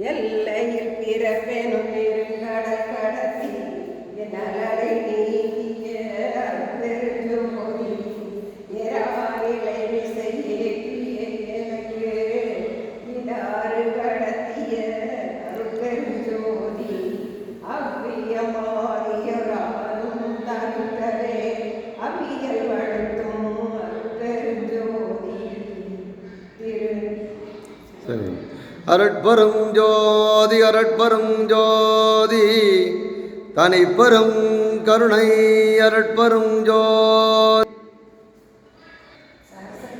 எல்லையில் பிறப்பெனும் பெருங்கடல் கடத்தி நலனை நீங்கிய பெருஞ்சோதி நிலை செய்ய எனக்கு இதாறு கடத்திய அருட்பெருஞ்சோதி அவ்வியமானியராலும் தனித்தரே அவ்வியல் வளர்த்தும் அருட்பெருஞ்சோதி சரி. அருட்பெரும் ஜோதி அருட்பெரும் ஜோதி தனிப்பெரும் கருணை அருட்பெரும் ஜோதி.